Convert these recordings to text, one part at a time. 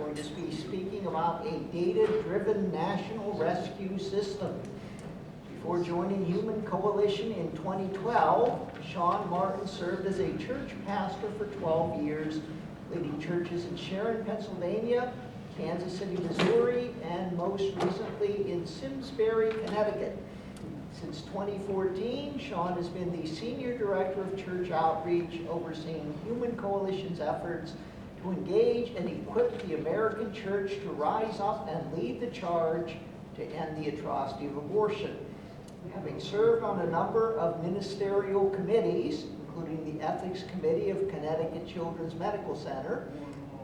going to be speaking about a data-driven national rescue system. Before joining Human Coalition in 2012, Sean Martin served as a church pastor for 12 years, leading churches in Sharon, Pennsylvania, Kansas City, Missouri, and most recently in Simsbury, Connecticut. Since 2014, Sean has been the Senior Director of Church Outreach, overseeing Human Coalition's efforts to engage and equip the American church to rise up and lead the charge to end the atrocity of abortion. Having served on a number of ministerial committees, including the Ethics Committee of Connecticut Children's Medical Center,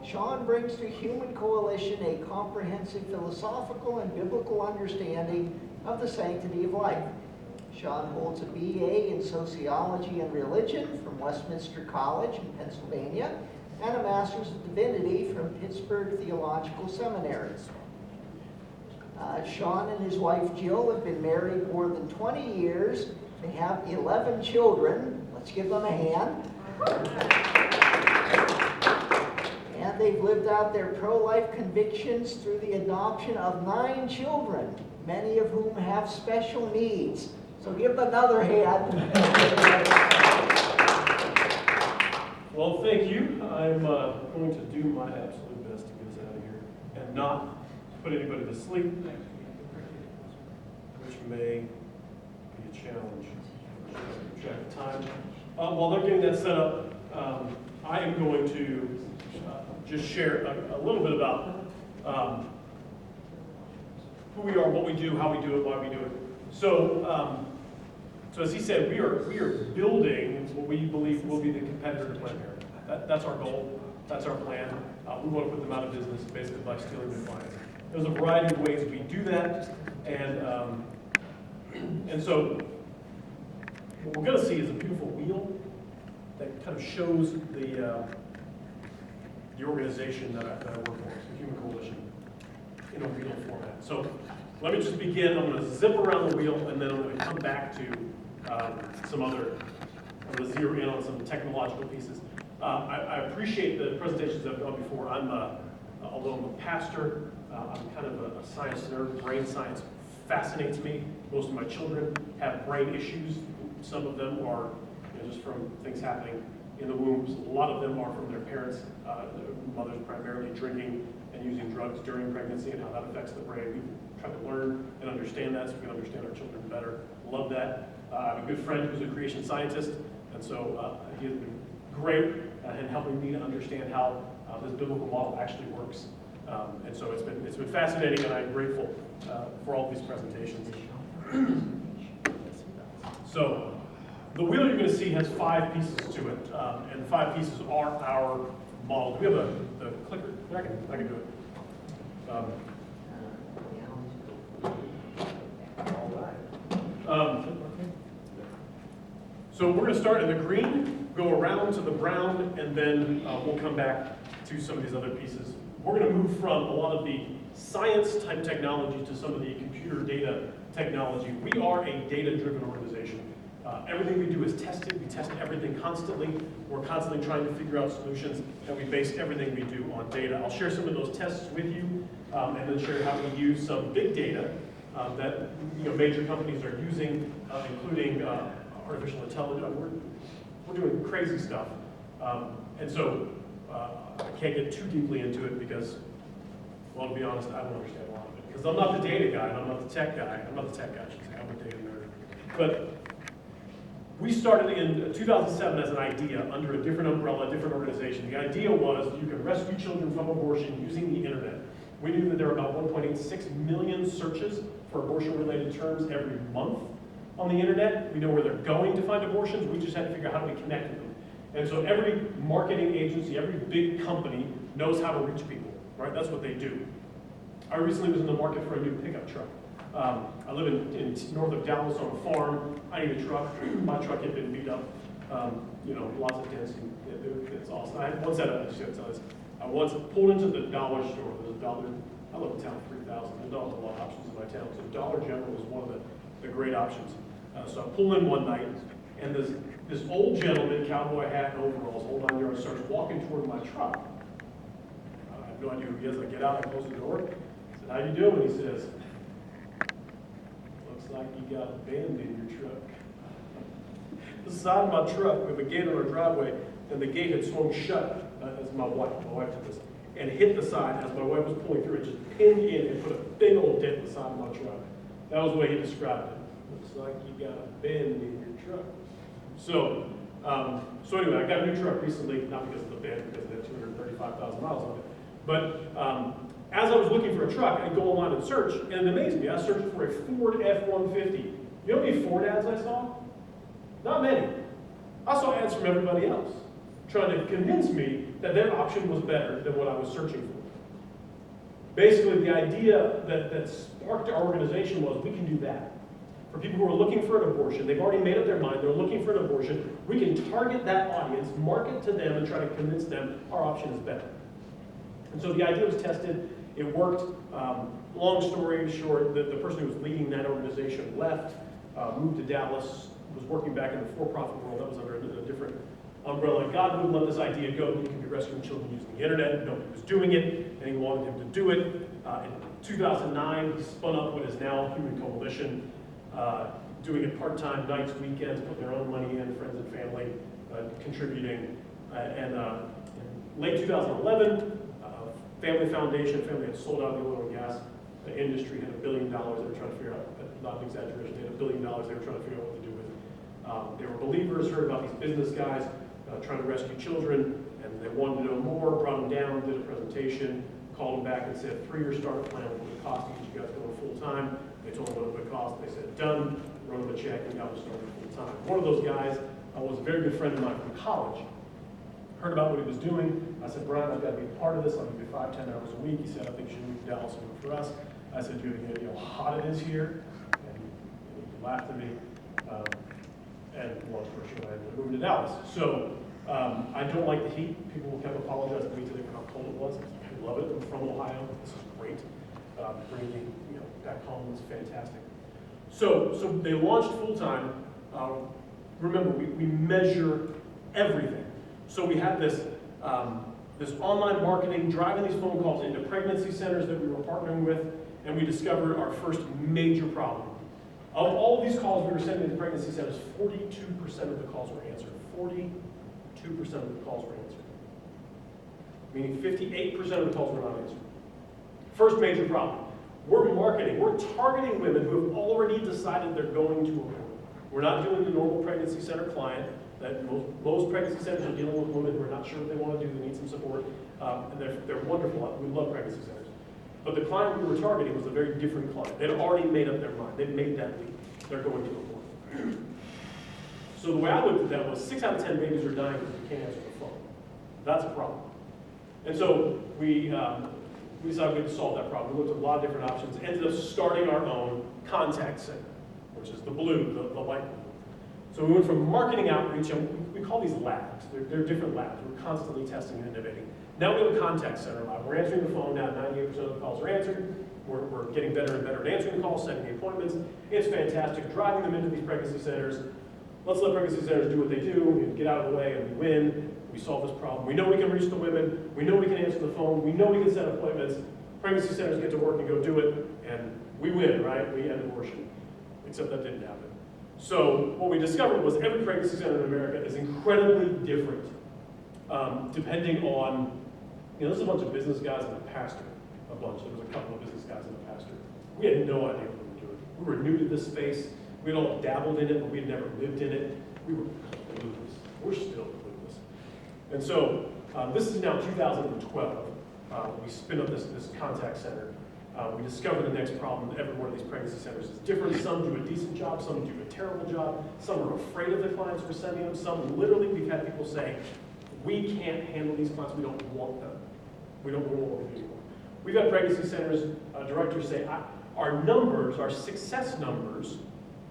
Sean brings to Human Coalition a comprehensive philosophical and biblical understanding of the sanctity of life. Sean holds a BA in Sociology and Religion from Westminster College in Pennsylvania and a Master's of Divinity from Pittsburgh Theological Seminary. Sean and his wife Jill have been married more than 20 years. They have 11 children. Let's give them a hand. And they've lived out their pro-life convictions through the adoption of 9 children, many of whom have special needs. So give them another hand. Well, thank you. I'm going to do my absolute best to get us out of here and not put anybody to sleep, which may be a challenge. Track of time. While they're getting that set up, I am going to just share a little bit about who we are, what we do, how we do it, why we do it. So as he said, we are building what we believe will be the competitor to Planned Parenthood. That's our goal. That's our plan. We want to put them out of business basically by stealing their clients. There's a variety of ways we do that, and so what we're going to see is a beautiful wheel that kind of shows the organization that I work for, the Human Coalition, in a wheel format. So let me just begin. I'm going to zip around the wheel, and then I'm going to come back to some other, I'm going to zero in on some technological pieces. I appreciate the presentations that have gone before. Although I'm a pastor, I'm kind of a science nerd. Brain science fascinates me. Most of my children have brain issues. Some of them are just from things happening in the wombs. A lot of them are from their parents, mothers primarily drinking and using drugs during pregnancy and how that affects the brain. We try to learn and understand that so we can understand our children better. Love that. I have a good friend who's a creation scientist, and so he has been great in helping me to understand how this biblical model actually works. And so it's been fascinating, and I'm grateful for all these presentations. So the wheel you're going to see has 5 pieces to it, and the 5 pieces are our model. Do we have the clicker? I can do it. So we're going to start in the green, go around to the brown, and then we'll come back to some of these other pieces. We're going to move from a lot of the science-type technology to some of the computer data technology. We are a data-driven organization. Everything we do is tested. We test everything constantly. We're constantly trying to figure out solutions, and we base everything we do on data. I'll share some of those tests with you, and then share how we use some big data that major companies are using, including artificial intelligence. We're doing crazy stuff, and so I can't get too deeply into it because, well, to be honest, I don't understand a lot of it. Because I'm not the data guy, and I'm not the tech guy. I'm not the tech guy, I should say. I'm a data nerd. But we started in 2007 as an idea under a different umbrella, a different organization. The idea was you can rescue children from abortion using the internet. We knew that there were about 1.86 million searches for abortion-related terms every month on the internet. We know where they're going to find abortions. We just had to figure out how do we connect with them. And so every marketing agency, every big company knows how to reach people, right? That's what they do. I recently was in the market for a new pickup truck. I live in north of Dallas on a farm. I need a truck. My truck had been beat up. Lots of dents. It's awesome. I once pulled into the dollar store. There's a dollar. I live in town 3,000. There's not a lot of options in my town. So Dollar General was one of the great options. So I pull in one night, and this old gentleman, cowboy hat and overalls, hold on yards, starts walking toward my truck. have no idea who he is. I get out, I close the door. I said, how you doing? He says, looks like you got a bend in your truck. The side of my truck, we have a gate on our driveway, and the gate had swung shut as my wife did this, and hit the side as my wife was pulling through. It just pinned in and put a big old dent in the side of my truck. That was the way he described it. Looks like you got a bend in your truck. So anyway, I got a new truck recently, not because of the bend, because it had 235,000 miles on it. But as I was looking for a truck, I'd go online and search, and it amazed me. I searched for a Ford F-150. You know how many Ford ads I saw? Not many. I saw ads from everybody else, trying to convince me that their option was better than what I was searching for. Basically, the idea that sparked our organization was we can do that. For people who are looking for an abortion, they've already made up their mind, they're looking for an abortion, we can target that audience, market to them, and try to convince them our option is better. And so the idea was tested, it worked. Long story short, the person who was leading that organization left, moved to Dallas, was working back in the for-profit world. That was under a different umbrella. God wouldn't let this idea go. You can be rescuing children using the internet. Nobody was doing it, and he wanted him to do it. In 2009, he spun up what is now Human Coalition, doing it part-time, nights, weekends, putting their own money in, friends and family contributing. And in late 2011, Family Foundation, family had sold out of the oil and gas industry, had $1 billion they were trying to figure out, not an exaggeration, they had $1 billion they were trying to figure out what to do with it. They were believers, heard about these business guys trying to rescue children, and they wanted to know more, brought them down, did a presentation, called them back and said, 3-year startup plan, what would it cost to get you guys going full-time? They told them what it would cost, they said, done, wrote them a check, and got them started full-time. One of those guys was a very good friend of mine from college. Heard about what he was doing. I said, Brian, I've got to be a part of this. I'll give you 5-10 hours a week. He said, I think you should move to Dallas and work for us. I said, do you have any idea how hot it is here? And he laughed at me. And long story short, I ended up moving to Dallas. So I don't like the heat. People will kept apologize to me today for how cold it was. I love it. I'm from Ohio. This is great. Bringing back home was fantastic. So they launched full time. Remember, we measure everything. So we had this online marketing, driving these phone calls into pregnancy centers that we were partnering with, and we discovered our first major problem. Of all of these calls we were sending to pregnancy centers, 42% of the calls were answered. 42% of the calls were answered. Meaning 58% of the calls were not answered. First major problem. We're marketing, we're targeting women who have already decided they're going to abort. We're not doing the normal pregnancy center client that most pregnancy centers are dealing with women who are not sure what they want to do, they need some support, and they're wonderful. We love pregnancy centers. But the client we were targeting was a very different client. They'd already made up their mind. They'd made that leap. They're going to abort. So the way I looked at that was 6 out of 10 babies are dying because they can't answer the phone. That's a problem. And so we decided we had to solve that problem. We looked at a lot of different options, ended up starting our own contact center, which is the blue, the light blue. So we went from marketing outreach, and we call these labs. They're different labs. We're constantly testing and innovating. Now we have a contact center lab. We're answering the phone now. 98% of the calls are answered. We're getting better and better at answering the calls, setting the appointments. It's fantastic. Driving them into these pregnancy centers. Let's let pregnancy centers do what they do. We get out of the way and we win. We solve this problem. We know we can reach the women. We know we can answer the phone. We know we can set appointments. Pregnancy centers get to work and go do it, and we win, right? We end abortion. Except that didn't happen. So what we discovered was every pregnancy center in America is incredibly different, depending on, there's a bunch of business guys and a pastor, There was a couple of business guys and a pastor. We had no idea what we were doing. We were new to this space. We had all dabbled in it, but we had never lived in it. We were clueless. We're still clueless. And so this is now 2012. We spin up this contact center. We discover the next problem. Every one of these pregnancy centers is different. Some do a decent job, some do a terrible job. Some are afraid of the clients we're sending them. Some literally, we've had people say, we can't handle these clients, we don't want them. We don't want them anymore. We've had pregnancy centers directors say, our numbers, our success numbers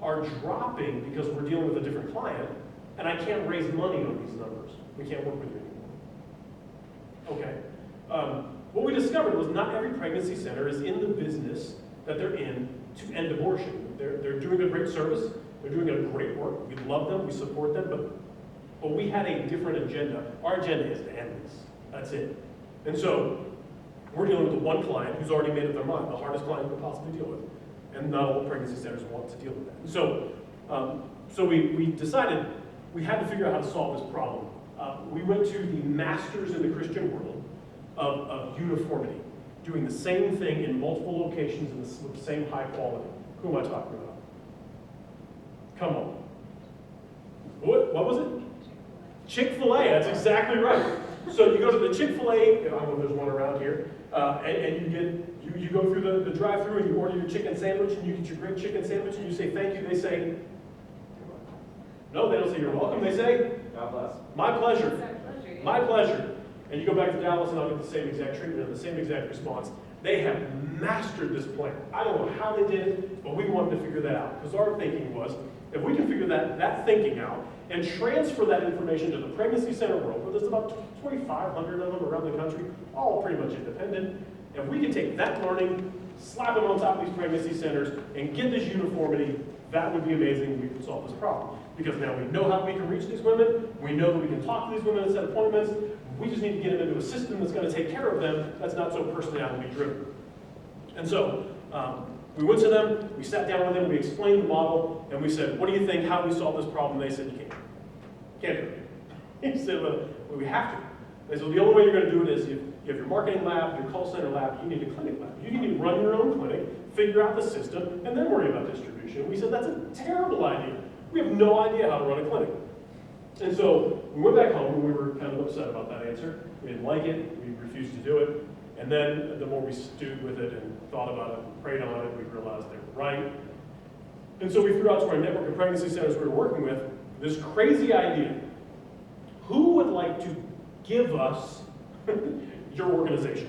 are dropping because we're dealing with a different client, and I can't raise money on these numbers. We can't work with you anymore. Okay. What we discovered was not every pregnancy center is in the business that they're in to end abortion. They're doing a great service. They're doing a great work. We love them. We support them. But we had a different agenda. Our agenda is to end this. That's it. And so we're dealing with the one client who's already made up their mind, the hardest client we could possibly deal with. And not all pregnancy centers want to deal with that. So we decided we had to figure out how to solve this problem. We went to the masters in the Christian world of uniformity, doing the same thing in multiple locations with the same high quality. Who am I talking about? Come on. What was it? Chick-fil-A, that's exactly right. So you go to the Chick-fil-A, I don't know if there's one around here, and you go through the drive-thru and you order your chicken sandwich and you get your great chicken sandwich and you say thank you. They say, no, they don't say you're welcome. They say, God bless. My pleasure. My pleasure. And you go back to Dallas and I'll get the same exact treatment and the same exact response. They have mastered this plan. I don't know how they did it, but we wanted to figure that out. Because our thinking was, if we can figure that thinking out and transfer that information to the pregnancy center world, where there's about 2,500 of them around the country, all pretty much independent, if we can take that learning, slap it on top of these pregnancy centers, and get this uniformity, that would be amazing. We could solve this problem. Because now we know how we can reach these women, we know that we can talk to these women and set appointments, we just need to get them into a system that's going to take care of them, that's not so personality driven. And so, we went to them, we sat down with them, we explained the model, and we said, what do you think, how do we solve this problem? They said, you can't. Can't do it. He said, well, we have to. They said, well, the only way you're going to do it is you have your marketing lab, your call center lab, you need a clinic lab. You need to run your own clinic, figure out the system, and then worry about distribution. We said, that's a terrible idea. We have no idea how to run a clinic. And so we went back home and we were kind of upset about that answer. We didn't like it, we refused to do it. And then the more we stewed with it and thought about it and prayed on it, we realized they were right. And so we threw out to our network of pregnancy centers we were working with this crazy idea. Who would like to give us your organization?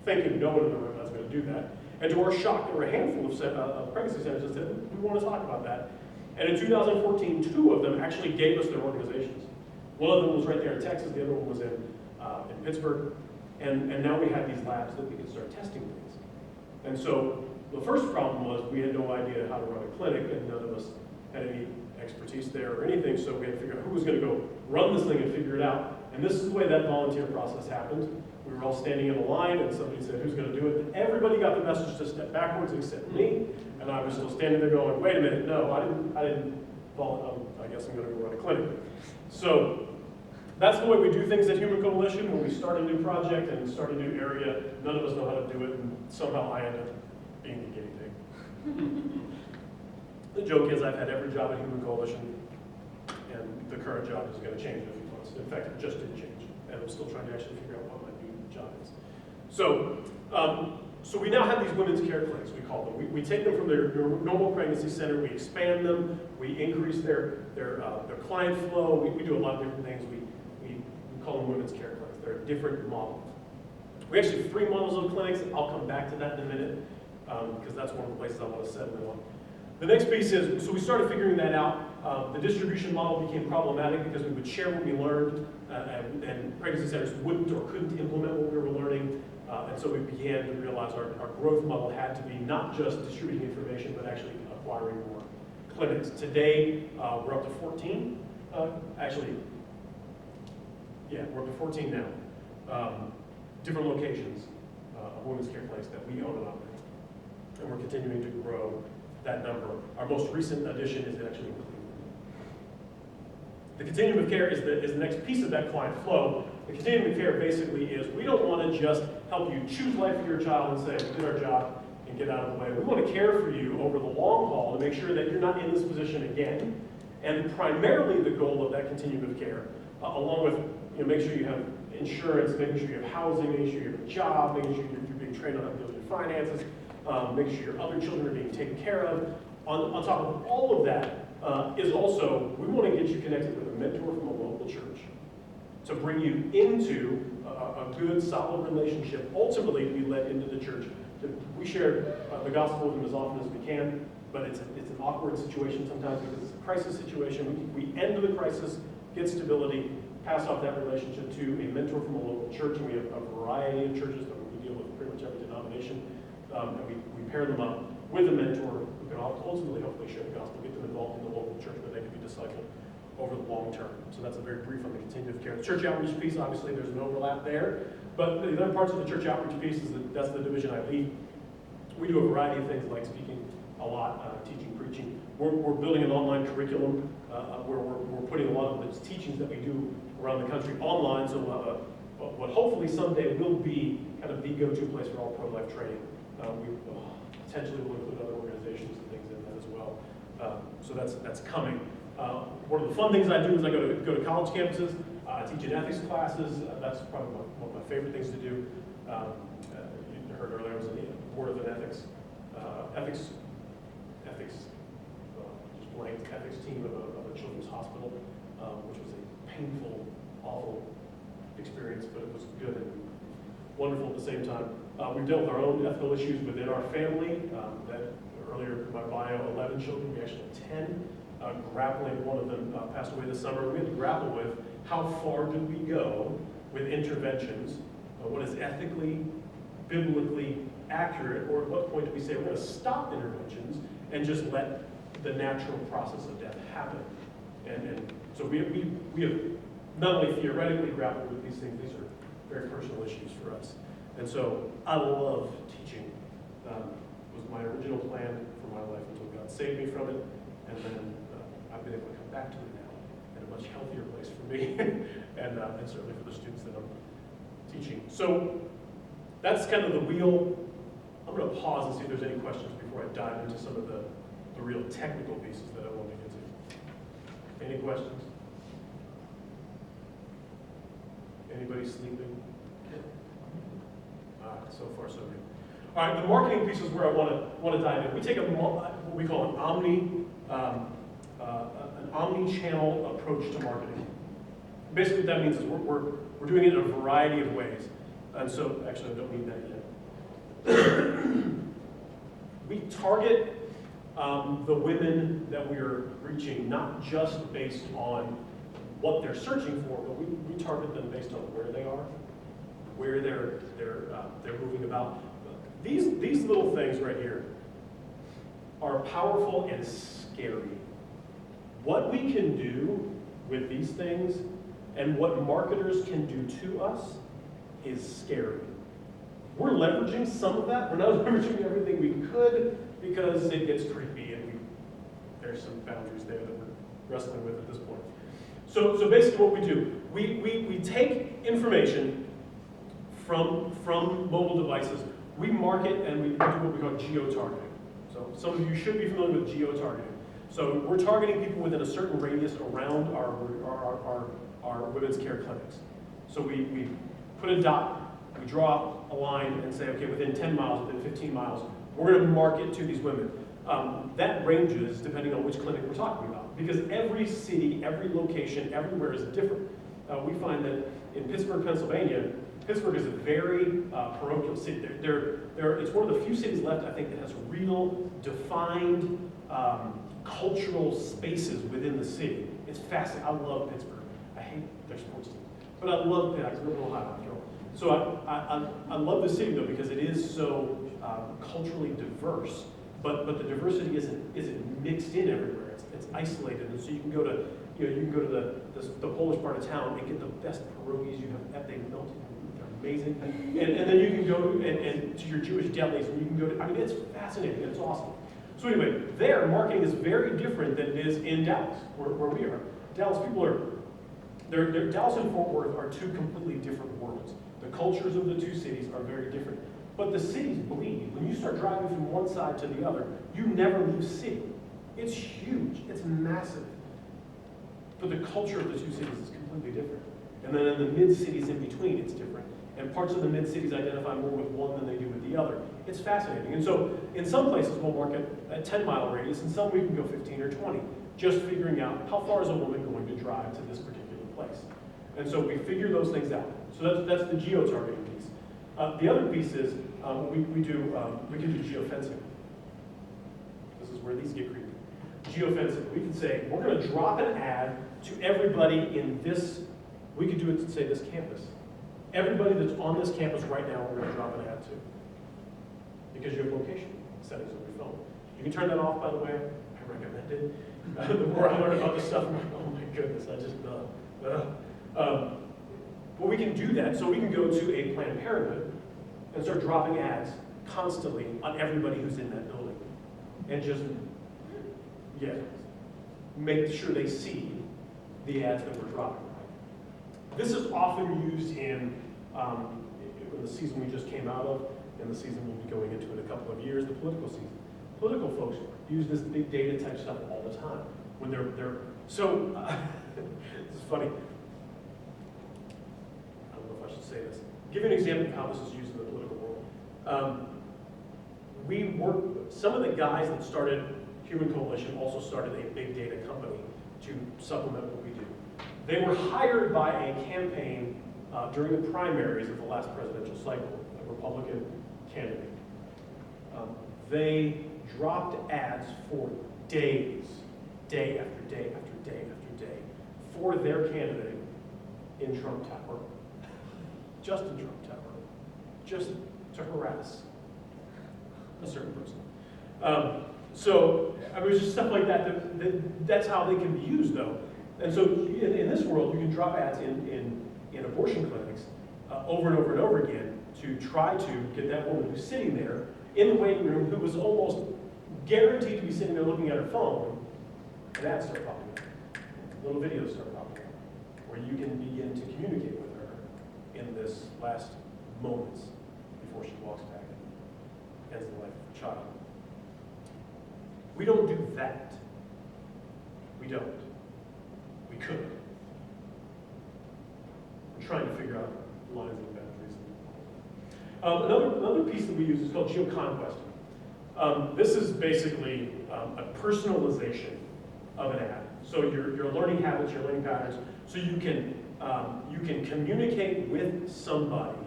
Thinking no one in the room was going to do that. And to our shock, there were a handful of pregnancy centers that said, we want to talk about that. And in 2014, 2 of them actually gave us their organizations. One of them was right there in Texas, the other one was in Pittsburgh. And now we had these labs that we could start testing things. And so the first problem was we had no idea how to run a clinic, and none of us had any expertise there or anything, so we had to figure out who was going to go run this thing and figure it out. And this is the way that volunteer process happened. We were all standing in a line, and somebody said, who's going to do it? And everybody got the message to step backwards except me. And I was still standing there going, wait a minute, no, I didn't follow, I guess I'm going to go run a clinic. So that's the way we do things at Human Coalition. When we start a new project and start a new area, none of us know how to do it, and somehow I end up being the guinea pig. The joke is I've had every job at Human Coalition, and the current job is going to change in a few months. In fact, it just did change, and I'm still trying to actually figure out what my new job is. So we now have these women's care clinics, we call them. We take them from their normal pregnancy center, we expand them, we increase their client flow, we do a lot of different things. We call them women's care clinics. They're different models. We actually have 3 models of clinics. I'll come back to that in a minute, because that's one of the places I want to settle in on. The next piece is, so we started figuring that out. The distribution model became problematic because we would share what we learned, and pregnancy centers wouldn't or couldn't implement what we were learning. And so we began to realize our growth model had to be not just distributing information, but actually acquiring more clinics. Today, we're up to 14. We're up to 14 now. Different locations of women's care clinics that we own and operate. And we're continuing to grow that number. Our most recent addition is actually in Cleveland. The continuum of care is the next piece of that client flow. The continuum of care basically is we don't want to just help you choose life for your child and say, we did our job and get out of the way. We want to care for you over the long haul to make sure that you're not in this position again. And primarily the goal of that continuum of care, along with make sure you have insurance, making sure you have housing, making sure you have a job, making sure you're being trained on how to deal with your finances, making sure your other children are being taken care of. On top of all of that is also, we want to get you connected with a mentor from a local church to bring you into a good, solid relationship, ultimately to be led into the church. We share the gospel with them as often as we can, but it's an awkward situation sometimes because it's a crisis situation. We end the crisis, get stability, pass off that relationship to a mentor from a local church, and we have a variety of churches that we deal with pretty much every denomination, and we pair them up with a mentor who can ultimately hopefully share the gospel, get them involved in the local church where they can be discipled over the long term. So that's a very brief on the continuum of care. The church outreach piece, obviously there's an overlap there, but the other parts of the church outreach piece is that's the division I lead. We do a variety of things like speaking a lot, teaching, preaching. We're building an online curriculum where we're putting a lot of the teachings that we do around the country online, so we'll have what hopefully someday will be kind of the go-to place for all pro-life training. We potentially will include other organizations and things in that as well. So that's coming. One of the fun things I do is I go to college campuses, teach in ethics classes. That's probably one of my favorite things to do. You heard earlier, I was on the board of an ethics team of a children's hospital, which was a painful, awful experience, but it was good and wonderful at the same time. We've dealt with our own ethical issues within our family. That earlier in my bio, 11 children, we actually have 10. Grappling, one of them passed away this summer. We had to grapple with how far do we go with interventions, what is ethically, biblically accurate, or at what point do we say we're going to stop interventions and just let the natural process of death happen. And so we have not only theoretically grappled with these things, these are very personal issues for us. And so I love teaching. It was my original plan for my life until God saved me from it. And then I've been able to come back to it now in a much healthier place for me and certainly for the students that I'm teaching. So that's kind of the wheel. I'm going to pause and see if there's any questions before I dive into some of the real technical pieces that I want to get to. Any questions? Anybody sleeping? All right, so far so good. All right, the marketing piece is where I want to dive in. We take what we call an omni-channel approach to marketing. Basically, what that means is we're doing it in a variety of ways. And so, actually, I don't need that yet. We target the women that we are reaching not just based on what they're searching for, but we target them based on where they are, where they're moving about. These little things right here are powerful and scary. What we can do with these things and what marketers can do to us is scary. We're leveraging some of that. We're not leveraging everything we could because it gets creepy and there's some boundaries there that we're wrestling with at this point. So basically what we do, we take information from mobile devices, we market and we do what we call geo-targeting. So some of you should be familiar with geo-targeting. So we're targeting people within a certain radius around our women's care clinics. So we put a dot, we draw a line and say, okay, within 10 miles, within 15 miles, we're going to market to these women. That ranges depending on which clinic we're talking about, because every city, every location, everywhere is different. We find that in Pittsburgh, Pennsylvania, Pittsburgh is a very parochial city. It's one of the few cities left, I think, that has real defined cultural spaces within the city. It's fascinating. I love Pittsburgh. I hate their sports team, but I love it. I live in Ohio, after all. So I love the city though because it is so culturally diverse. But the diversity isn't mixed in everywhere. It's isolated, and so you can go to the Polish part of town and get the best pierogies you have. They melt. They're amazing. And then you can go and to your Jewish delis, and you can go to. I mean, it's fascinating. It's awesome. So anyway, there marketing is very different than it is in Dallas, where we are. Dallas people are. Dallas and Fort Worth are two completely different worlds. The cultures of the two cities are very different. But the cities bleed. When you start driving from one side to the other, you never leave city. It's huge. It's massive. But the culture of the two cities is completely different. And then in the mid-cities in between, it's different. And parts of the mid-cities identify more with one than they do with the other. It's fascinating. And so in some places we'll market a 10-mile radius, and some we can go 15 or 20, just figuring out how far is a woman going to drive to this particular place. And so we figure those things out. So that's the geo-targeting piece. The other piece is we can do geofencing. This is where these get creepy. Geofencing. We can say we're going to drop an ad to everybody in this. We could do it to say this campus. Everybody that's on this campus right now, we're going to drop an ad to, because you have location settings on your phone. You can turn that off, by the way. I recommended. The more I learn about this stuff, I'm like, oh my goodness, but we can do that, so we can go to a Planned Parenthood and start dropping ads constantly on everybody who's in that building. And just, yeah, make sure they see the ads that we're dropping. This is often used in the season we just came out of, and the season we'll be going into in a couple of years, the political season. Political folks use this big data type stuff all the time. When they're so, this is funny. I don't know if I should say this. Give you an example of how this is used in the political world. Some of the guys that started Human Coalition also started a big data company to supplement what we do. They were hired by a campaign during the primaries of the last presidential cycle, a Republican candidate. They dropped ads for days, day after day after day after day, for their candidate in Trump Tower, just in Trump Tower, just to harass a certain person. So I mean, it was just stuff like that, that's how they can be used, though. And so in this world, you can drop ads in abortion clinics over and over and over again to try to get that woman who's sitting there in the waiting room, who was almost guaranteed to be sitting there looking at her phone, and ads start popping up. Little videos start popping up, where you can begin to communicate with her in this last moments before she walks back and ends the life of a child. We don't do that. We don't. We could. We're trying to figure out lines and boundaries. Another piece that we use is called geoconquest. This is basically a personalization of an ad. So you're learning habits, you're learning patterns, so you can communicate with somebody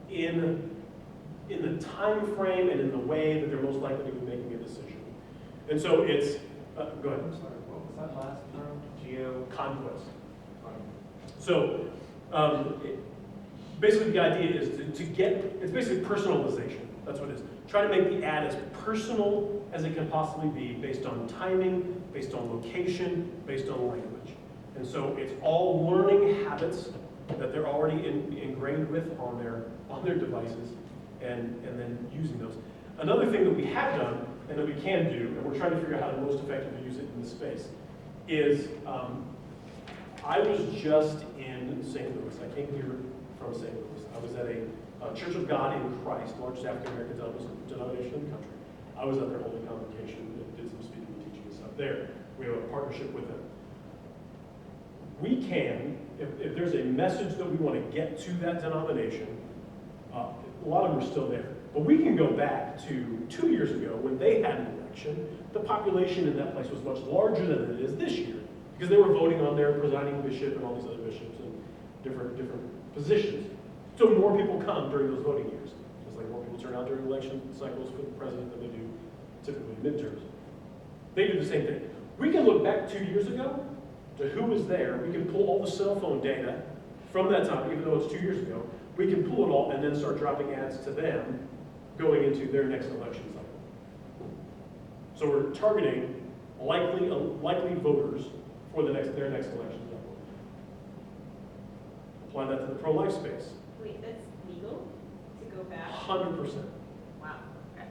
in the time frame and in the way that they're most likely to be making a decision. And so it's, go ahead. I'm sorry, what was that last term? Conquest. So basically the idea is to get, it's basically personalization. That's what it is. Try to make the ad as personal as it can possibly be, based on timing, based on location, based on language. And so it's all learning habits that they're already ingrained with on their devices, and then using those. Another thing that we have done, and that we can do, and we're trying to figure out how to most effectively use it in this space, is I was just in St. Louis. I came here from St. Louis. I was at a Church of God in Christ, largest African-American denomination in the country. I was at their holy convocation and did some speaking and teaching and stuff there. We have a partnership with them. We can, if there's a message that we want to get to that denomination, a lot of them are still there. But we can go back to 2 years ago when they had an election. The population in that place was much larger than it is this year, because they were voting on their presiding bishop and all these other bishops and different positions. So more people come during those voting years, just like more people turn out during election cycles for the president than they do typically midterms. They do the same thing. We can look back 2 years ago to who was there. We can pull all the cell phone data from that time, even though it's 2 years ago. We can pull it all and then start dropping ads to them going into their next election cycle. So we're targeting likely voters for their next election cycle. Apply that to the pro-life space. Wait, that's legal to go back? 100%. Wow, okay.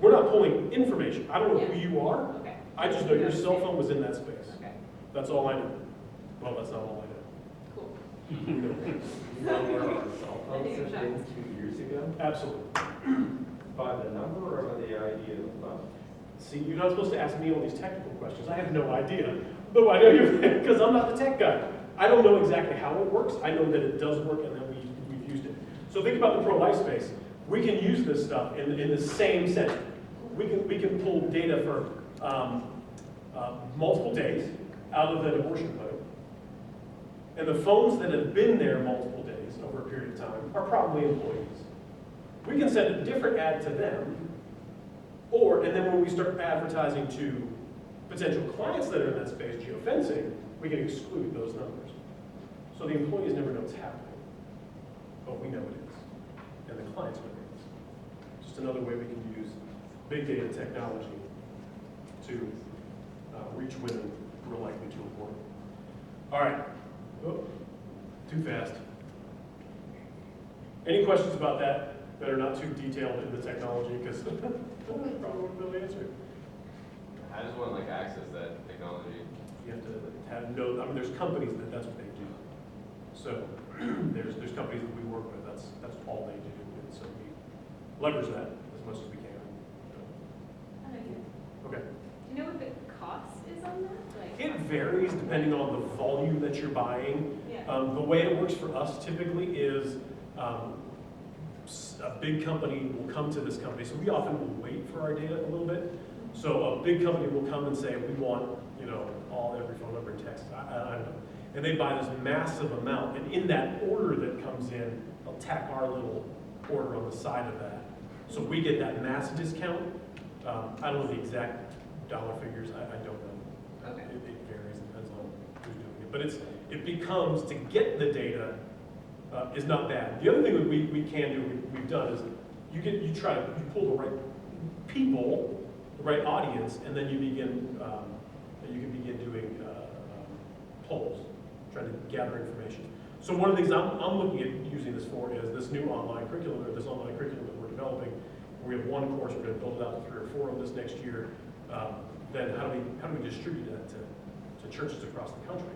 We're not pulling information. I don't know who you are. Okay. I just know your cell phone was in that space. Okay, That's all I know. Well, that's not all I know. cool. You know where our cell phones have been 2 years ago? Absolutely. By the number or by the idea of phone? See, you're not supposed to ask me all these technical questions. I have no idea. Though I know you're, because I'm not the tech guy. I don't know exactly how it works. I know that it does work and that we've used it. So think about the pro-life space. We can use this stuff in the same setting. We can pull data for multiple days out of an abortion clinic. And the phones that have been there multiple days over a period of time are probably employees. We can send a different ad to them, and then when we start advertising to potential clients that are in that space, geofencing, we can exclude those numbers. So the employees never know what's happening, but we know it is, and the clients know it is. Just another way we can use big data technology to reach women who are likely to abort. All right. Oh, too fast. Any questions about that that are not too detailed in the technology? Because I probably won't be able to answer it. How does one like access that technology? You have to have no, I mean, there's companies that's what they do. So there's companies that we work with, that's all they do. And so we leverage that as much as we can. Okay. Do you know what the cost is on that? Like, It varies depending on the volume that you're buying. yeah. The way it works for us typically is a big company will come to this company. So we often will wait for our data a little bit. So a big company will come and say, we want, every phone number and text. I don't know. And they buy this massive amount. And in that order that comes in, they'll tack our little order on the side of that. So we get that mass discount. I don't know the exact dollar figures. I don't know. Okay. It varies, depends on who's doing it. But it becomes, to get the data is not bad. The other thing that we can do, we've done is you pull the right people, the right audience, and then you can begin doing polls, trying to gather information. So one of the things I'm looking at using this for is this new online curriculum, or this online curriculum that we're developing. We have one course, we're going to build it out to 3 or 4 of this next year. Then how do we distribute that to churches across the country?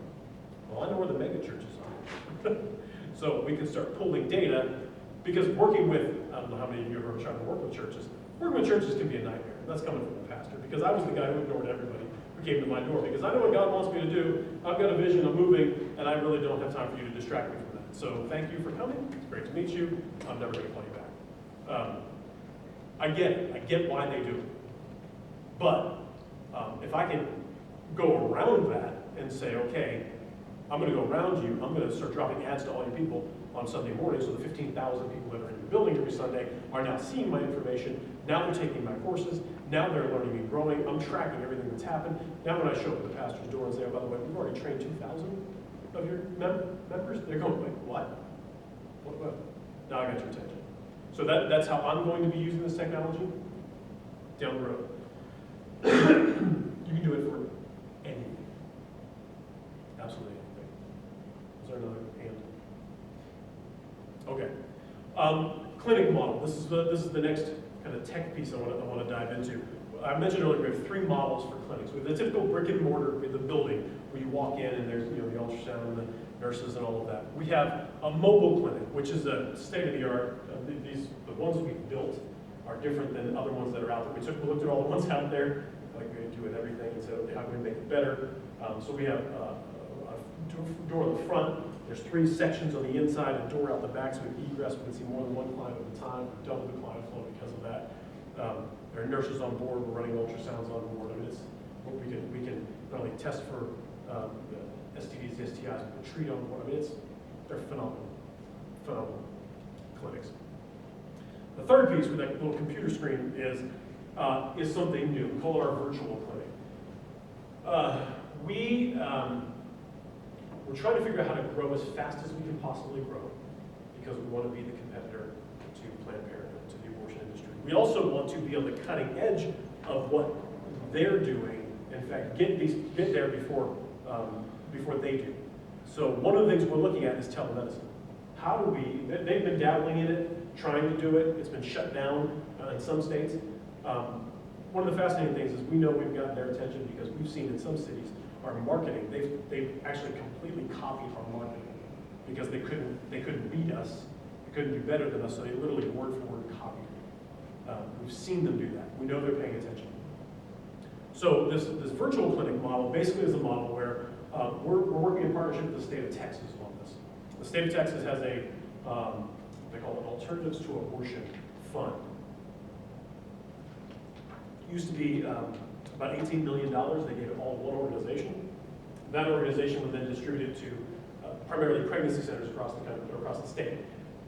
Well, I know where the mega churches are. So we can start pulling data, because working with, I don't know how many of you have ever tried to work with churches. Working with churches can be a nightmare. That's coming from the pastor, because I was the guy who ignored everybody who came to my door, because I know what God wants me to do. I've got a vision, I'm moving, and I really don't have time for you to distract me from that. So thank you for coming. It's great to meet you. I'm never going to call you back. I get it. I get why they do it. But if I can go around that and say, okay, I'm going to go around you, I'm going to start dropping ads to all you people on Sunday morning, so the 15,000 people that are in the building every Sunday are now seeing my information. Now they're taking my courses. Now they're learning and growing. I'm tracking everything that's happened. Now when I show up at the pastor's door and say, oh, by the way, we've already trained 2,000 of your members, they're going, wait, what? What? Now I got your attention. So that's how I'm going to be using this technology down the road. You can do it for anything. Absolutely anything. Is there another hand? Okay. Clinic model. This is the next kind of tech piece I want to dive into. I mentioned earlier we have 3 models for clinics. We have the typical brick and mortar with the building where you walk in and there's the ultrasound and the nurses and all of that. We have a mobile clinic, which is a state of the art. The ones we've built are different than other ones that are out there. We looked at all the ones out there, like we do with everything, and said, okay, how can we make it better? So we have a door in the front. There's 3 sections on the inside, a door out the back, so we can egress. We can see more than one client at a time. We've doubled the client flow because of that. There are nurses on board. We're running ultrasounds on board. I mean, we can not only test for STDs, STIs, we can treat on board. I mean, they're phenomenal clinics. The third piece with that little computer screen is something new. We call it our virtual clinic. We're trying to figure out how to grow as fast as we can possibly grow, because we want to be the competitor to Planned Parenthood, to the abortion industry. We also want to be on the cutting edge of what they're doing. In fact, get there before they do. So one of the things we're looking at is telemedicine. How do we? They've been dabbling in it, trying to do it. It's been shut down in some states. One of the fascinating things is we know we've gotten their attention because we've seen in some cities our marketing. They've actually completely copied our marketing because they couldn't beat us. They couldn't do better than us, so they literally word for word copied it. We've seen them do that. We know they're paying attention. So this virtual clinic model basically is a model where we're working in partnership with the state of Texas on this. The state of Texas has a, they call it Alternatives to Abortion Fund. It used to be about $18 million. They gave it all to one organization. That organization would then distribute it to primarily pregnancy centers across the country, across the state,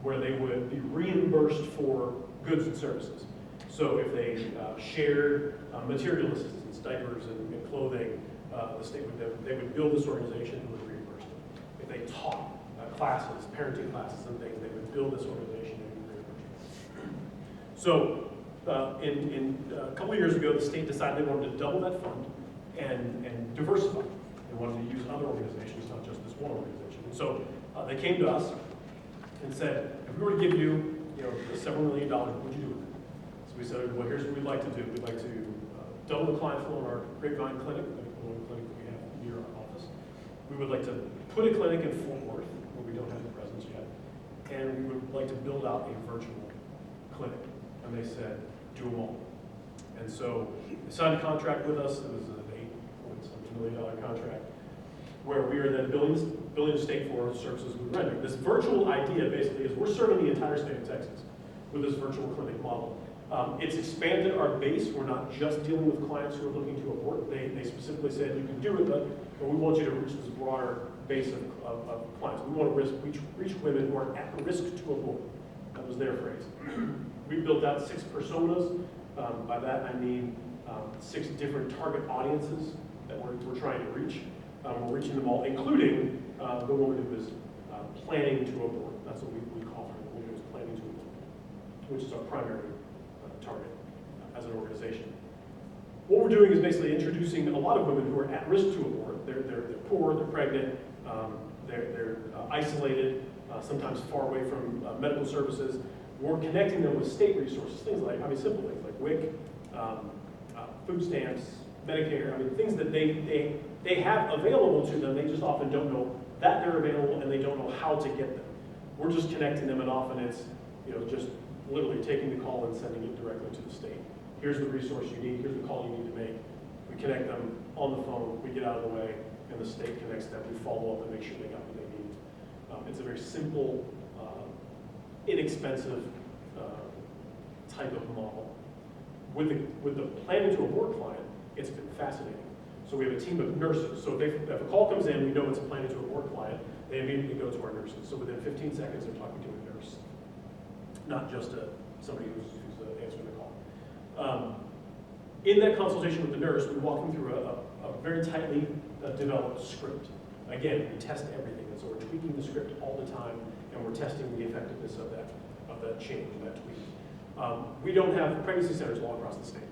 where they would be reimbursed for goods and services. So if they shared material assistance, diapers and clothing, the state they would build this organization and would reimburse them. If they taught classes, parenting classes and things, they would build this organization and would reimburse them. So A couple of years ago, the state decided they wanted to double that fund and diversify. They wanted to use other organizations, not just this one organization. And so they came to us and said, if we were to give you, several $1 million, what would you do with it? So we said, well, here's what we'd like to do. We'd like to double the client flow in our Grapevine clinic, the only clinic that we have near our office. We would like to put a clinic in Fort Worth, where we don't have a presence yet, and we would like to build out a virtual clinic. And they said, do them all. And so they signed a contract with us. It was an $8.7 million contract, where we are then billing the state for the services we render. This virtual idea basically is we're serving the entire state of Texas with this virtual clinic model. It's expanded our base. We're not just dealing with clients who are looking to abort. They specifically said you can do it, but we want you to reach this broader base of clients. We want to reach women who are at risk to abort. That was their phrase. We built out 6 personas. By that I mean 6 different target audiences that we're trying to reach. We're reaching them all, including the woman who is planning to abort. That's what we call her, the woman who is planning to abort, which is our primary target as an organization. What we're doing is basically introducing a lot of women who are at risk to abort. They're poor, they're pregnant, they're isolated, sometimes far away from medical services. We're connecting them with state resources, simple things like WIC, food stamps, Medicare, things that they have available to them. They just often don't know that they're available, and they don't know how to get them. We're just connecting them, and often it's just literally taking the call and sending it directly to the state. Here's the resource you need, here's the call you need to make. We connect them on the phone, we get out of the way, and the state connects them. We follow up and make sure they got what they need. It's a very simple, inexpensive type of model. With the planning to abort client, it's been fascinating. So we have a team of nurses. So if a call comes in, we know it's a planning to abort client, they immediately go to our nurses. So within 15 seconds, they're talking to a nurse, not just somebody who's answering the call. In that consultation with the nurse, we walk them through a very tightly developed script. Again, we test everything, and so we're tweaking the script all the time, and we're testing the effectiveness of that change, that tweak. We don't have pregnancy centers all across the state.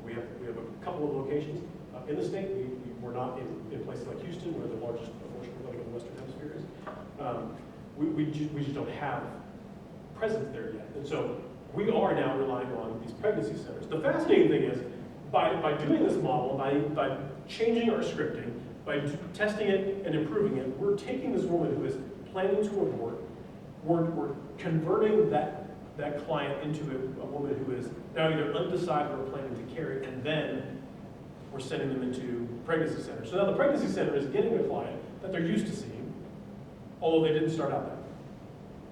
We have a couple of locations in the state. We're not in places like Houston, where the largest abortion clinic in the Western Hemisphere is. We just don't have presence there yet. And so we are now relying on these pregnancy centers. The fascinating thing is, by doing this model, by changing our scripting, by testing it and improving it, we're taking this woman who is planning to abort, we're converting that client into a woman who is now either undecided or planning to carry, and then we're sending them into pregnancy centers. So now the pregnancy center is getting a client that they're used to seeing, although they didn't start out that way.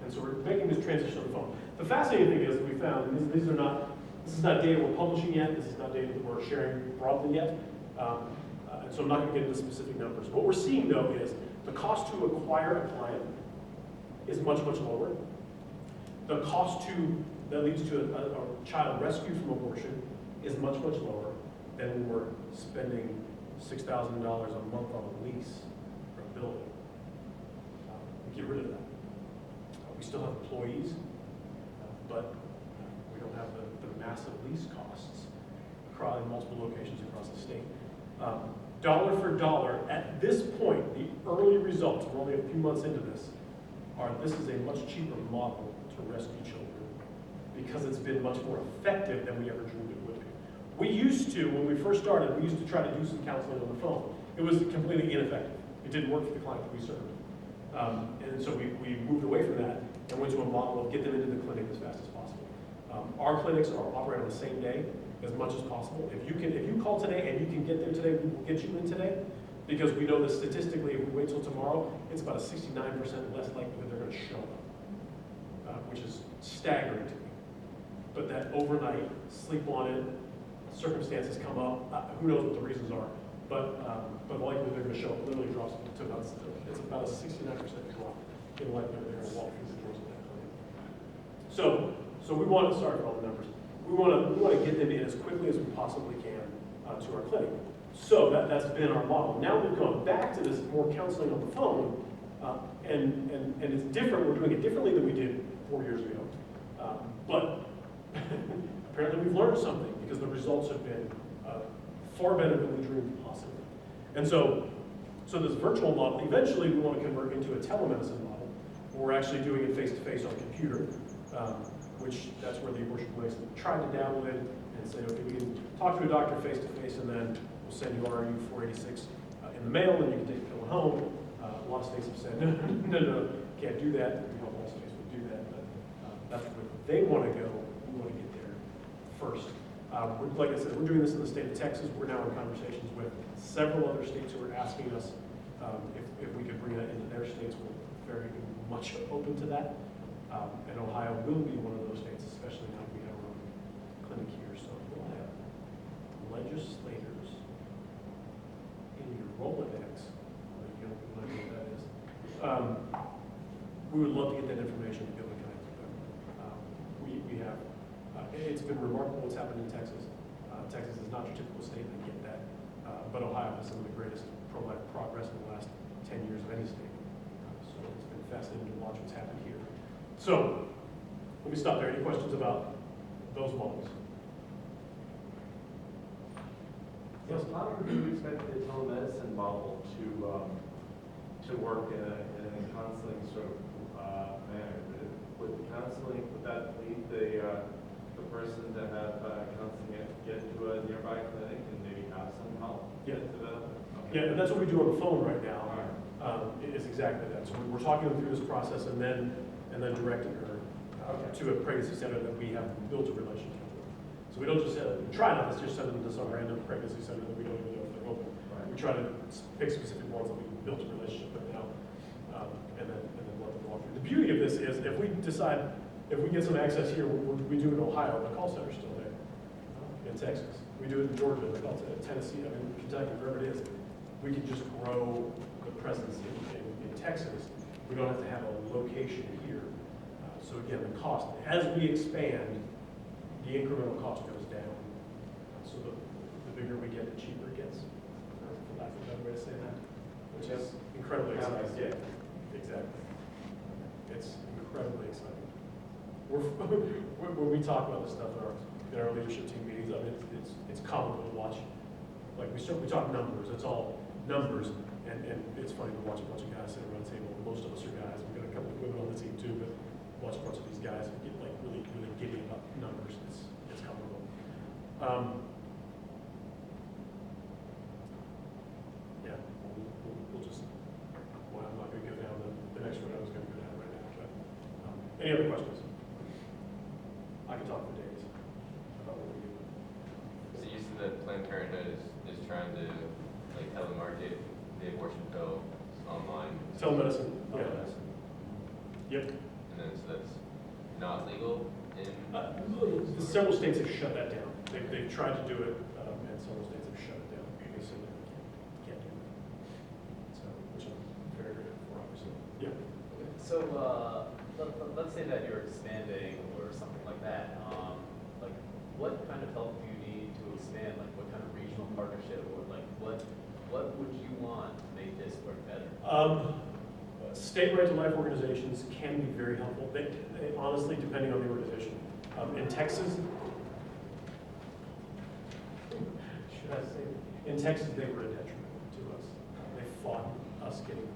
And so we're making this transition on the phone. The fascinating thing is that we found, and this is not data we're publishing yet, this is not data that we're sharing broadly yet, and so I'm not going to get into specific numbers. What we're seeing, though, is the cost to acquire a client is much, much lower. The cost that leads to a child rescued from abortion is much, much lower than when we're spending $6,000 a month on a lease for a building. We get rid of that. We still have employees, but we don't have the massive lease costs across multiple locations across the state. Dollar for dollar, at this point, the early results, we're only a few months into this, this is a much cheaper model to rescue children because it's been much more effective than we ever dreamed it would be. We used to, when we first started, we used to try to do some counseling on the phone. It was completely ineffective. It didn't work for the client that we served. And so we moved away from that and went to a model of get them into the clinic as fast as possible. Our clinics are operating on the same day as much as possible. If you call today and you can get there today, we will get you in today, because we know that statistically, if we wait till tomorrow, it's about a 69% less likelihood they're going to show up, which is staggering to me. But that overnight, sleep on it, circumstances come up, who knows what the reasons are, but the likelihood they're going to show up literally drops to about a 69% drop in the likelihood they're going to walk through the doors of that clinic. So we want to, sorry for all the numbers, we want to get them in as quickly as we possibly can to our clinic. So that's been our model. Now we've gone back to this more counseling on the phone, and it's different. We're doing it differently than we did 4 years ago. But apparently we've learned something because the results have been far better than we dreamed possible. And so this virtual model, eventually we want to convert into a telemedicine model, where we're actually doing it face-to-face on computer, which that's where the abortion clinics tried to dabble in and say, okay, we can talk to a doctor face-to-face and then we'll send you RU 486 in the mail and you can take the pill at home. A lot of states have said, no, can't do that. We hope all states would do that, but that's where they want to go. We want to get there first. Like I said, we're doing this in the state of Texas. We're now in conversations with several other states who are asking us if we could bring that into their states. We're very much open to that. And Ohio will be one of those states, especially now we have our own clinic here. So we'll have legislators in your Rolodex. You don't know what that is. We would love to get that information to be able to connect with them. We have, it's been remarkable what's happened in Texas. Texas is not your typical state, I get that. But Ohio has some of the greatest pro-life progress in the last 10 years of any state. So it's been fascinating to watch what's happened here. So, let me stop there. Any questions about those models? Yes, how do you expect the telemedicine model to work in a counseling sort of manner? Would the counseling, would that lead the person to have counseling get to a nearby clinic and maybe have some help? Yeah. Okay. Yeah, and that's what we do on the phone right now. Is exactly that. So we're talking them through this process and then directing her to a pregnancy center that we have built a relationship with. So we don't just try not to just send them to some random pregnancy center that we don't even know if they're open. Right. We try to pick specific ones that we've built a relationship with now, and then let them walk through. The beauty of this is if we decide, if we get some access here, we do it in Ohio, the call center's still there. In Texas, we do it in Georgia, the call center, Tennessee, I mean, Kentucky, wherever it is. We can just grow the presence in Texas. We don't have to have a location here. So again, the cost, as we expand, the incremental cost goes down. So the bigger we get, the cheaper it gets, for lack of a better way to say that, which is incredibly exciting. Yeah, exactly. It's incredibly exciting. When we talk about this stuff in our leadership team meetings, I mean, it's comical to watch. Like we talk numbers, it's all numbers, and it's funny to watch a bunch of guys sit around the table. Most of us are guys. We've got a couple of women on the team too, but watch a bunch of these guys get like really giddy about numbers. It's comical. Yeah, we'll just. Well, I'm not going to go down the next one. I was going to go down right now. But any other questions? I can talk for days about what we do. So you said that Planned Parenthood is trying to like telemarket the abortion pill online. Telemedicine. Yeah. Telemedicine. Yep. And then so that's not legal in. Several states have shut that down. They've tried to do it, and several states have shut it down. They said they can't do it. So, which I'm very grateful for, obviously. Yeah. So let's say that you're expanding or something like that. Like, what kind of help do you need to expand? Like, what kind of regional partnership, or like, what would you want to make this work better? State right to life organizations can be very helpful. They honestly, depending on the organization. In Texas, should I say? In Texas, they were a detriment to us. They fought us getting.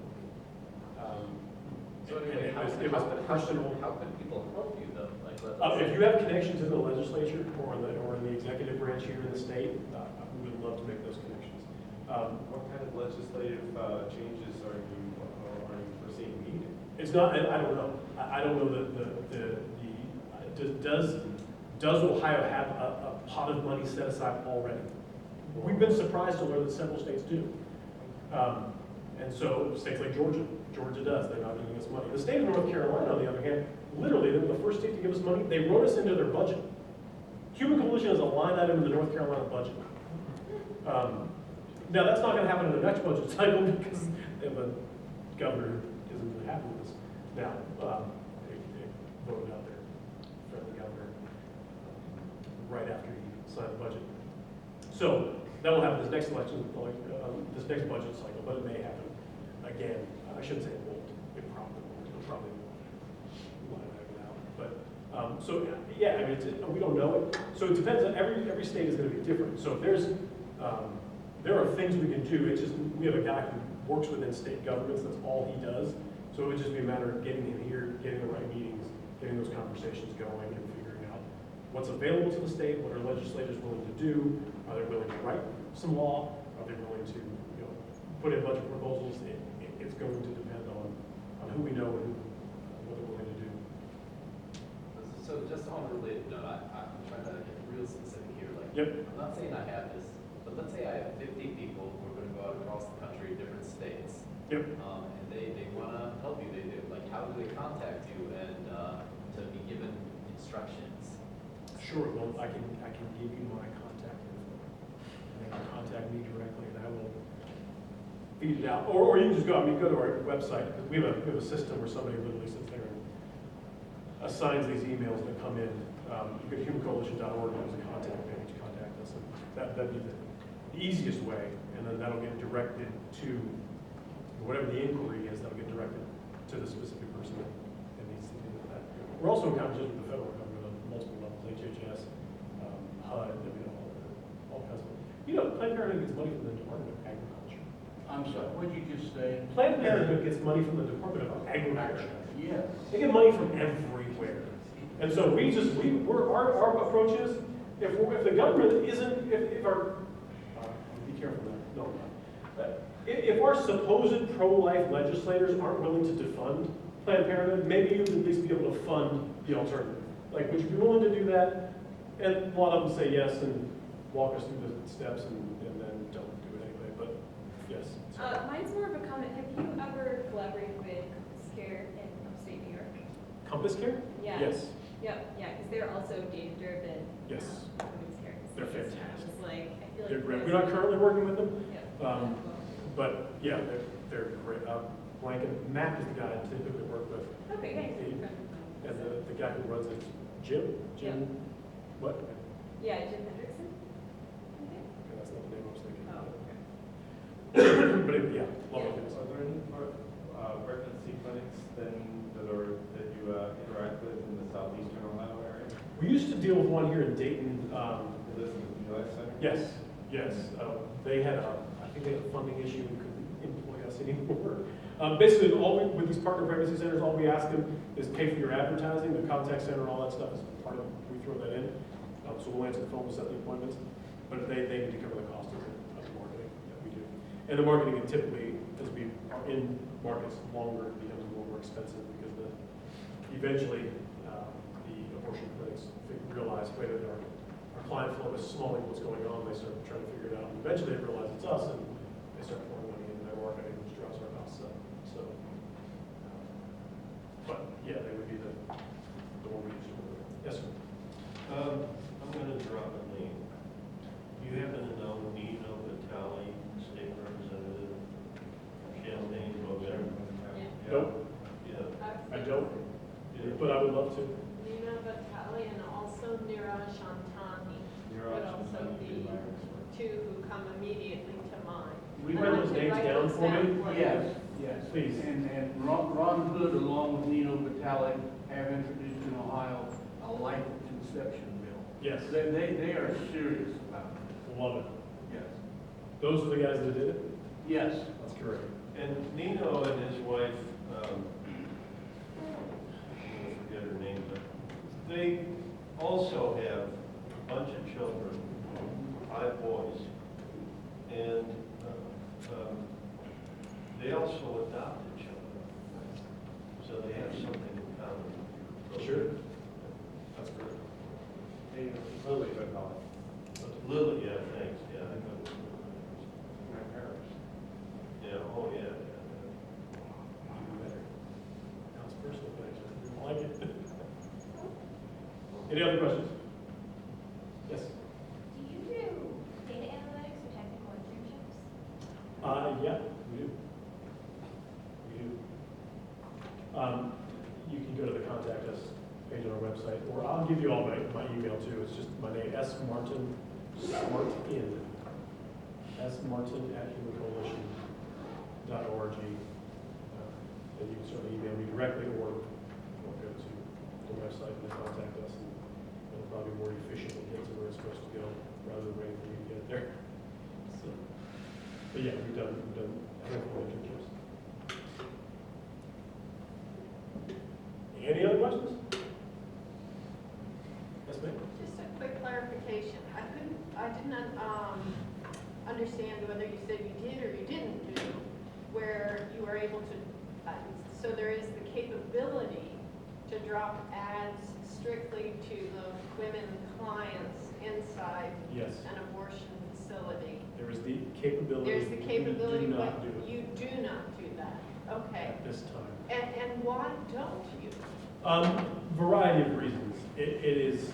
So anyway, it was personal. How could people help you though? Like, If you have connections in the legislature or in the executive branch here in the state, we would love to make those connections. What kind of legislative changes are you foreseeing needed? It's not. I don't know. I don't know does Ohio have a pot of money set aside already? We've been surprised to learn that several states do. And so states like Georgia does. They're not giving us money. The state of North Carolina, on the other hand, literally, they were the first state to give us money. They wrote us into their budget. Human Coalition is a line item in the North Carolina budget. Now, that's not going to happen in the next budget cycle because they have a governor who isn't really happy with us. Now, they voted out their friendly governor right after he signed the budget. So that will happen this next election, this next budget cycle, but it may happen again. I shouldn't say it won't. It probably won't. It'll probably line item out. But So, yeah, I mean, we don't know it. So it depends on, every state is gonna be different. So if there are things we can do, it's just, we have a guy who works within state governments, that's all he does. So it would just be a matter of getting him here, getting the right meetings, getting those conversations going, and figuring out what's available to the state, what are legislators willing to do, are they willing to write some law, are they willing to, put in budget proposals. It's going to depend on who we know and what they're willing to do. So just on a related note, I'm trying to get real specific here, like, Yep. I'm not saying I have this, but let's say I have 50 people who are gonna go out across the country, different states. Yep. And they wanna help you, like, how do they contact you and, to be given instructions? Sure, well, I can give you my contact info. And they can contact me directly, and I will feed it out. Or you can just go to our website, because we have a system where somebody literally sits there and assigns these emails that come in. You go to humancoalition.org, there's a contact page, contact us. And that'd be the easiest way, and then that'll get directed to, whatever the inquiry is, that'll get directed to the specific person that needs to do that. We're also in conversation with the federal government on multiple levels, HHS, HUD, all kinds of. Planned Parenthood gets money from the Department of Agriculture. I'm sorry, what did you just say? Planned Parenthood gets money from the Department of Agriculture. Yes. They get money from everywhere. And so our approach is, if the government isn't, if our, be careful now, no, if our supposed pro-life legislators aren't willing to defund Planned Parenthood, maybe you would at least be able to fund the alternative. Like, would you be willing to do that? And a lot of them say yes and walk us through the steps and then don't do it anyway, but yes. Mine's more of a comment. Have you ever collaborated with Compass Care in upstate New York? Compass Care? Yeah. Yes. Yep, yeah, because they're also data-driven. Yes. Compass Care. They're fantastic. It's like, I feel like. They're great. We're not currently working with them, Yeah. but yeah, they're great. Mac is the guy I typically work with. Okay, thanks. And the guy who runs it is Jim? Yeah. What? Yeah, Jim Hendrickson? Okay. Okay, that's not the name I was thinking. Oh, okay. But yeah, love it. Are there any pregnancy clinics that you interact with in the southeastern Ohio area? We used to deal with one here in Dayton. Is this in the US Center? Yes. They had I think they had a funding issue and couldn't employ us anymore. Basically, with these partner pregnancy centers, all we ask them is pay for your advertising, the contact center, all that stuff is part of, we throw that in. So we'll answer the phone, we'll set the appointments, but they need to cover the cost of the marketing that we do. And the marketing typically, as we are in markets longer, it becomes more expensive because eventually the abortion clinics realize, wait a minute, our client flow is slowing what's going on, they start trying to figure it out. Eventually they realize it's us and they start pouring money into their marketing, which drives our costs up. So, but yeah, they would be the one we usually work with. Yes, sir. I'm going to drop a name. You happen to know Nino Vitale, State Representative, Champaign, Bogan? Yeah. Nope, Yeah. I don't, but I would love to. Nina Vitale and also Niraj Shantani would also be two who come immediately to mind. Will you write those names down for me? Yes, yes. Please. And Ron Hood, along with Nino Vitale, have introduced in Ohio a life conception bill. Yes, They are serious about it. love it. Yes. Those are the guys that did it? Yes. That's correct. And Nino and his wife, I forget her name, but they also have a bunch of children, 5 boys, and they also adopted children. So they have something in common. Sure. That's great. Lily Vitale. Lily, yeah, thanks, yeah. My parents. Yeah, oh, yeah. Even better. Now it's personal connection. I like it. Any other questions? Yes. Do you do data analytics or technical internships? Yeah, we do. We do. You can go to the contact us page on our website, or I'll give you all my email too. It's just my name, smartin, smartin@humancoalition.org. And you can certainly email me directly or go to the website and they contact us, and it'll probably be more efficient to get to where it's supposed to go, rather than waiting for you to get there. So, but yeah, we've done a handful of internships. Any other questions? Yes, ma'am? Just a quick clarification. I didn't understand whether you said you did or you didn't do, where you were able to, so there is the capability to drop ads strictly to the women clients inside Yes. an abortion facility. There is the capability. There's the capability, We do but not do it you do not do that. Okay. at this time. And why don't you? Variety of reasons. It is,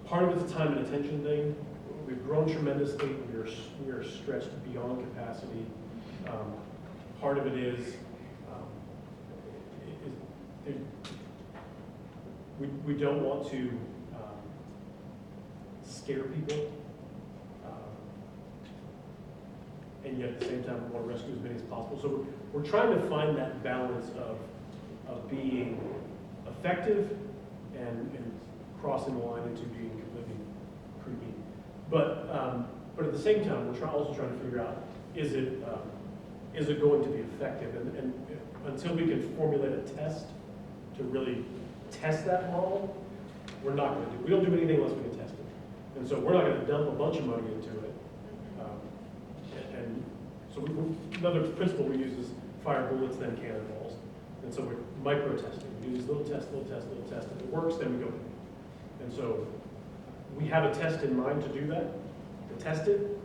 part of it's a time and attention thing. We've grown tremendously. We are stretched beyond capacity. Part of it is, we don't want to scare people. And yet at the same time, we want to rescue as many as possible. So we're trying to find that balance of being effective and crossing the line into being completely creepy. But at the same time, we're also trying to figure out, is it going to be effective? And until we can formulate a test to really test that model, we're not going to do it. We don't do anything unless we can test it. And so we're not going to dump a bunch of money into it. And so another principle we use is fire bullets, then cannonballs. And so we're micro-testing. We do these little tests. If it works, then we go. And so we have a test in mind to do that, to test it.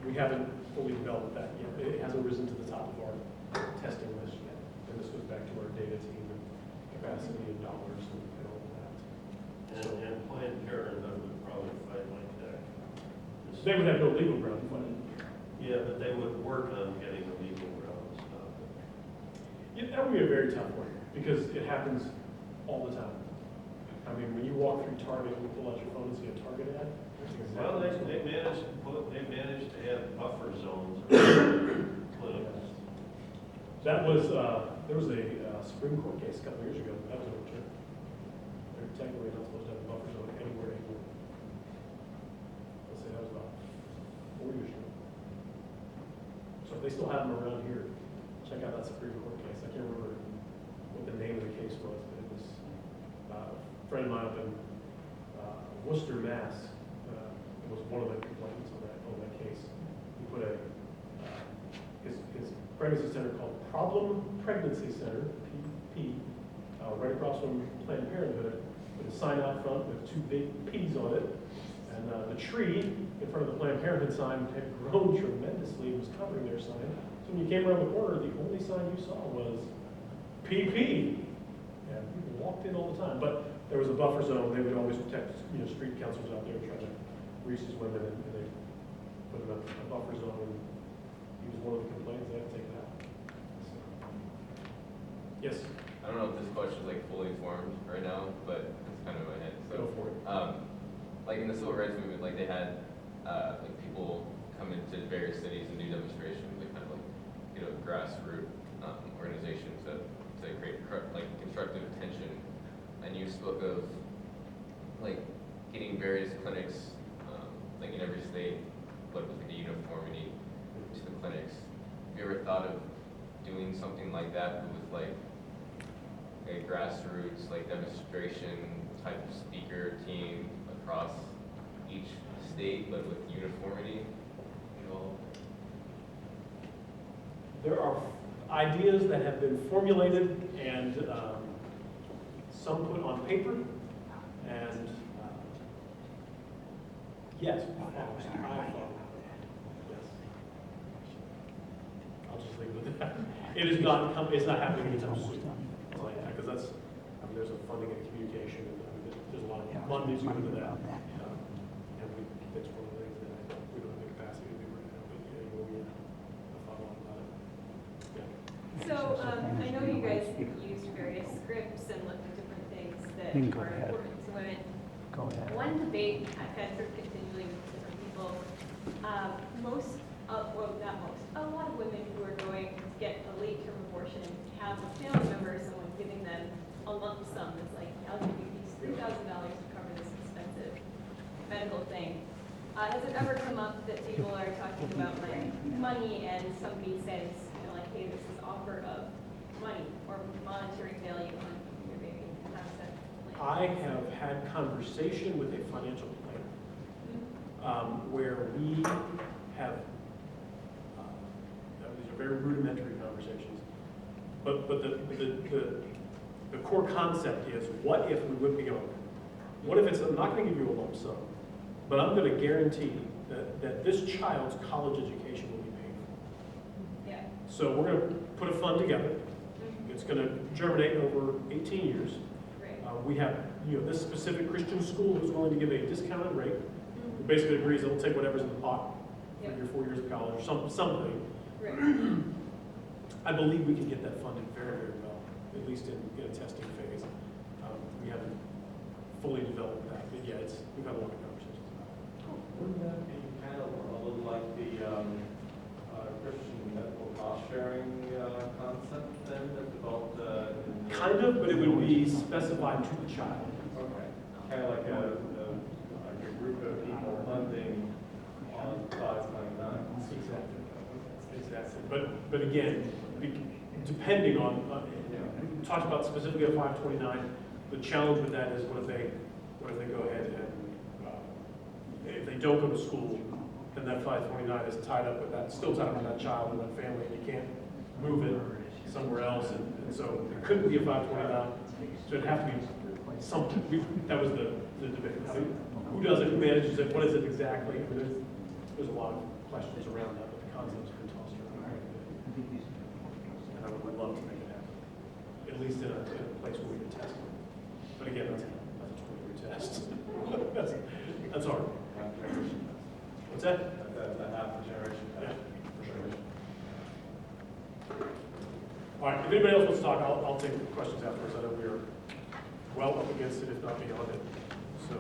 We haven't fully developed that yet. It hasn't risen to the top of our testing list yet. And this goes back to our data team and capacity and dollars and all of that. And Planned Parenthood would probably fight like that. They would have no legal ground to fight it. Yeah, but they would work on getting a legal ground to stop it. Yeah, that would be a very tough one, because it happens all the time. I mean, when you walk through Target and pull out your phone and see a Target ad, that's exactly Well, what's going they on. managed to have buffer zones. Clinics. That was, there was a Supreme Court case a couple years ago, that was overturned. They're technically not supposed to have a buffer zone anywhere anymore. Let's say that was about 4 years ago. So if they still have them around here, check out that Supreme Court case. I can't remember what the name of the case was, but it was a friend of mine up in Worcester, Mass. It was one of the complainants on that case. He put his pregnancy center called Problem Pregnancy Center, PP, right across from Planned Parenthood, with a sign out front with 2 big P's on it. And the tree in front of the Planned Parenthood sign had grown tremendously and was covering their sign. So when you came around the corner, the only sign you saw was PP. And people walked in all the time. But there was a buffer zone. They would always protect, street councils out there trying to reach these women, and they put in a buffer zone. And he was one of the complaints. They had to take it out. So. Yes. I don't know if this question is like fully formed right now, but it's kind of in my head. So, Go for it. like in the civil rights movement, like they had like people come into various cities and do demonstrations, like kind of like grassroots organizations that create like constructive tension. And you spoke of like getting various clinics, like in every state, but with like a uniformity to the clinics. Have you ever thought of doing something like that with like a grassroots like demonstration type of speaker team across each state, but with uniformity involved? There are ideas that have been formulated and some put on paper, and yes, yes. I'll just leave it at that. It's not happening anytime soon. I'll tell you that, because that's, there's a funding and communication, and there's a lot of money to go into that. And that's one of the things that we don't have the capacity to do right now, but we'll follow on about it. Yeah. So, I know you guys have used various scripts and looked at different things that You can go are ahead. important to women. Go ahead. One debate I've had sort of continually with different people, a lot of women who are going get a late term abortion, have a family member, someone giving them a lump sum that's like, I'll give you these $3,000 to cover this expensive medical thing. Has it ever come up that people are talking about like money and somebody says, you know, like, hey, this is offer of money or monetary value on your baby? How does that land? I have had conversation with a financial planner where we have, these are very rudimentary conversations, but the core concept is, what if we would be on? What if it's, I'm not going to give you a lump sum, but I'm going to guarantee that this child's college education will be paid for. Yeah. So we're going to put a fund together. Mhm. It's going to germinate over 18 years. Great. We have, this specific Christian school who's willing to give a discounted rate. Mhm. Who basically agrees they'll take whatever's in the pot for Yep. your 4 years of college or something. Great. I believe we can get that funded very, very well, at least in a testing phase. We haven't fully developed that, but yeah, we've had a lot of conversations about it. Wouldn't that be kind of a little like the Christian medical cost sharing concept then that developed? Kind of, but it would be specified to the child. Okay. Kind of like a group of people funding on 529. Exactly. But again, depending on, we talked about specifically at 529, the challenge with that is what if they go ahead and, if they don't go to school, then that 529 is tied up with that, still tied up with that child and that family, and you can't move it somewhere else, and so it couldn't be a 529, so it'd have to be something. That was the debate. Who does it, who manages it, what is it exactly? I mean, there's a lot of questions around that, but the concept's been tossed around quite a bit. And I would love to make it happen, at least in a place where we can test it. But again, that's a 20-year test. That's hard. What's that? That's a half a generation. Yeah, for sure. All right, if anybody else wants to talk, I'll take questions afterwards. I know we're well up against it, if not beyond it. So